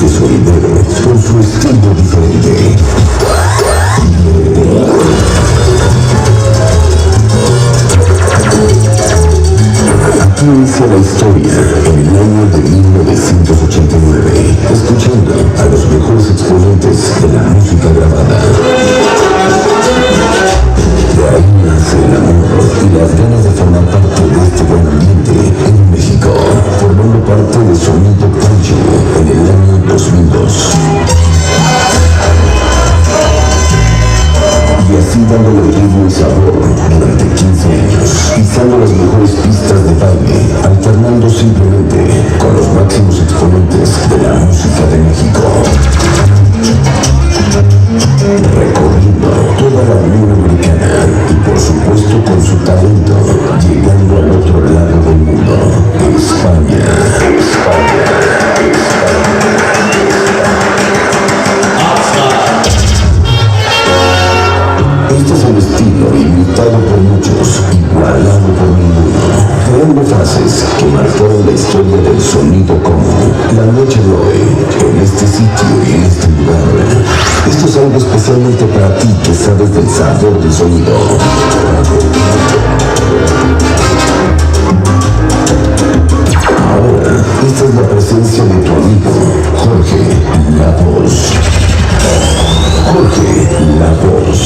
este sonidero con su estilo diferente. Aquí inicia la historia en el año de 1989, escuchando a los mejores exponentes de la música grabada. De ahí nace el amor y las ganas de formar parte de este buen ambiente en México, formando parte de Sonido Pancho en el año 2002. Y así dándole ritmo y sabor durante 15 años, pisando las mejores pistas de baile, alternando simplemente con los máximos exponentes de la música de México. Recorriendo toda la Unión Americana y por supuesto con su talento, llegando al otro lado del mundo, España. Este es el estilo imitado por muchos, igualado por ninguno, creando frases que marcaron la historia del sonido como la noche de hoy, en este sitio y en este lugar. Esto es algo especialmente para ti que sabes del sabor del sonido. Ahora, esta es la presencia de tu amigo, Jorge La Voz. Jorge La Voz.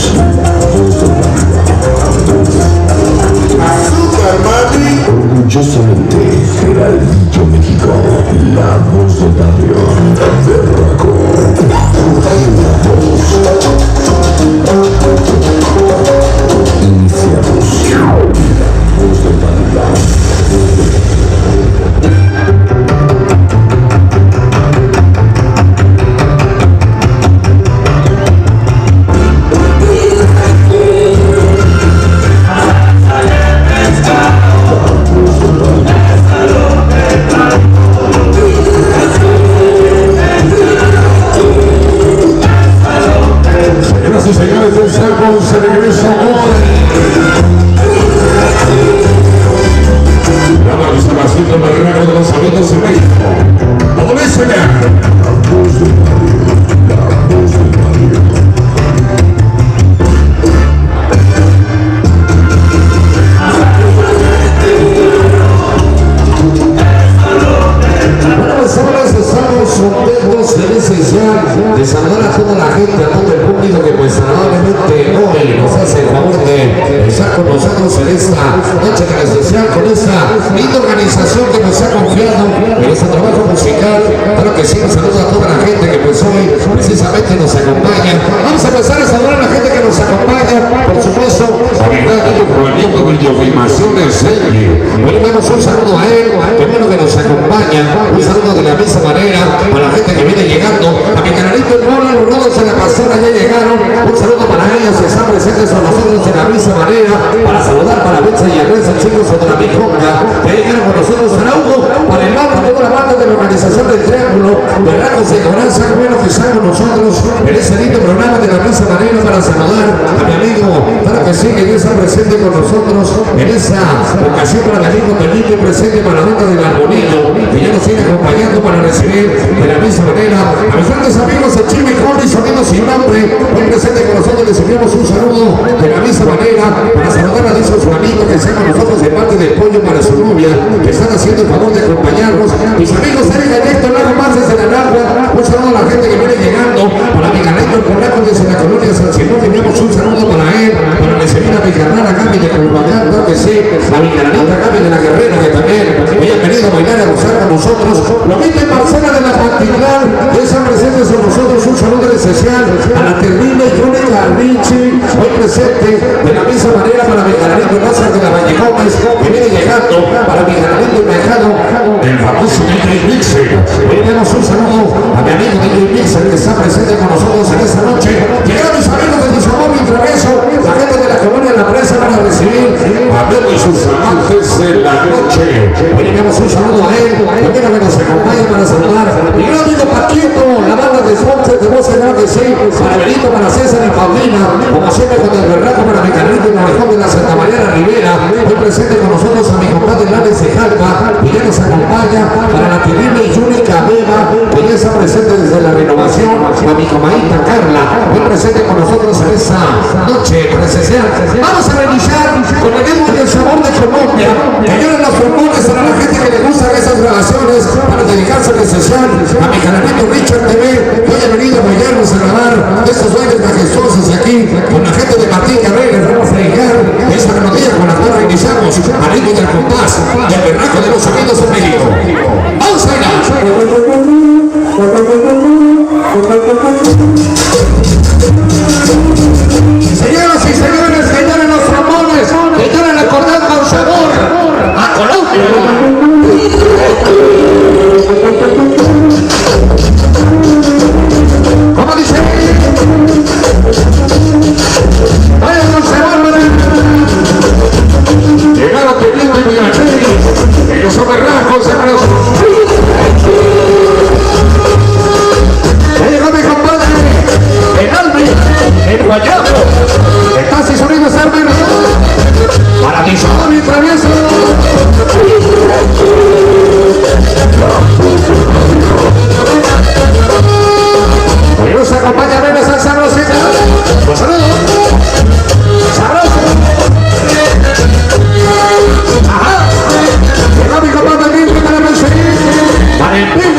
Orgullosamente, Geraldillo México, la voz del barrio, Berraco. Jorge La Voz. Iniciamos. La voz del barrio. Se regresa hoy. La participación del Berraco de los Saludos en México. ¿Cómo le suena? La voz del barrio, la voz del barrio. Buenas horas, estamos contentos de esencial de saludar a toda la gente, a todo el público que pues amablemente hoy nos hace el favor de estar con nosotros en esta noche tan especial, con esta linda organización que nos ha confiado en este trabajo musical. Claro que sí, un saludo a toda la gente que pues hoy precisamente nos acompaña. Vamos a empezar a saludar a la gente que nos acompaña, por supuesto, a mi gran proyecto de videofilmación de serie. Hoy le damos un saludo a él, que bueno que nos acompaña, un saludo de la misma manera para la gente que viene llegando, a mi canalito El Mola, los rodos de la pastora ya llegaron, un saludo para ellos que están presentes con nosotros de la misma manera, para saludar para Benza y Arreza, chicos de la Mijonga, que llegaron con nosotros a Hugo, para el bando, toda la banda de la organización del Triángulo, Berracos de Coranza, bueno que están con nosotros en este lindo programa de la misma manera, para saludar a mi amigo, para que sí, que ya está presente con nosotros en esta ocasión, para mi amigo Benito, presente para la banda del Arbolillo, que ya nos sigue acompañando para recibir de la misma manera a mis grandes amigos de Chile Jorge, sonido sin nombre, hoy presente con nosotros. Les enviamos un saludo de la misma manera para saludar a dicho su amigo que está con nosotros de parte del Pollo para su novia, que están haciendo el favor de acompañarnos. Mis amigos de Directo, nada más desde la Narva, un saludo a la gente que viene llegando, para mi canalito El Polaco desde la colonia San Simón, enviamos un saludo para él, para recibir a mi carnal Gaby de Colmagar, que sí, a mi canalita Gaby de la Guerrera, que también ella ha venido a bailar y a gozar con nosotros. Lo mismo Marcela de la Pantiglal, que están presentes con nosotros, un saludo especial a la terrible Jónica Richie, hoy presente de la misma manera para mi canalito Lázaro de la Valle Gómez, que viene llegando, para mi canalito Mejado, el famoso DJ Mixer. Hoy tenemos un saludo a mi amigo DJ Mixer, que está presente con nosotros en esta noche. Llegaron mis amigos de Disomón y Traveso, la gente de la colonia La Presa, para recibir a Bebo y sus amantes de la noche. Hoy tenemos un saludo a él, también a que nos acompaña para saludar mi gran amigo Paquito, la banda de Montes de Voz, claro que sí, para Benito, para César y Paulina, como siempre con el Berraco, para mi canalito y mejor de la Santa María Rivera. Hoy presente con nosotros a mi compadre Lares de Jalpa, y ya nos acompaña para la terrible Yúnica Beba, que ya está presente desde de la renovación, a mi comadita Carla, hoy presente con nosotros en esta noche presencial. Vamos a reiniciar con el ritmo y el sabor de Colombia. Que lloren los pulmones a la gente que le gustan esas grabaciones para dedicarse en especial a mi canalito Richard TV. Hoy he venido a apoyarnos a grabar estos bailes majestuosos aquí con la gente de Martín Carrera. Vamos a dedicar esta melodía con la cual reiniciamos al ritmo del compás del berraco de los sonidos en México. ¡Vamos a bailar! Señoras y señores, que lloren los trombones, que lloren el cordón con sabor a Colombia. ¿Cómo dice? Vaya con sabor, llegaron teniendo y Miguel, ellos son berracos, hermanos. Ya llegó mi compadre, el Albi, el Guayabo, el Taxi Sonido Cervero, para ti solo mi travieso.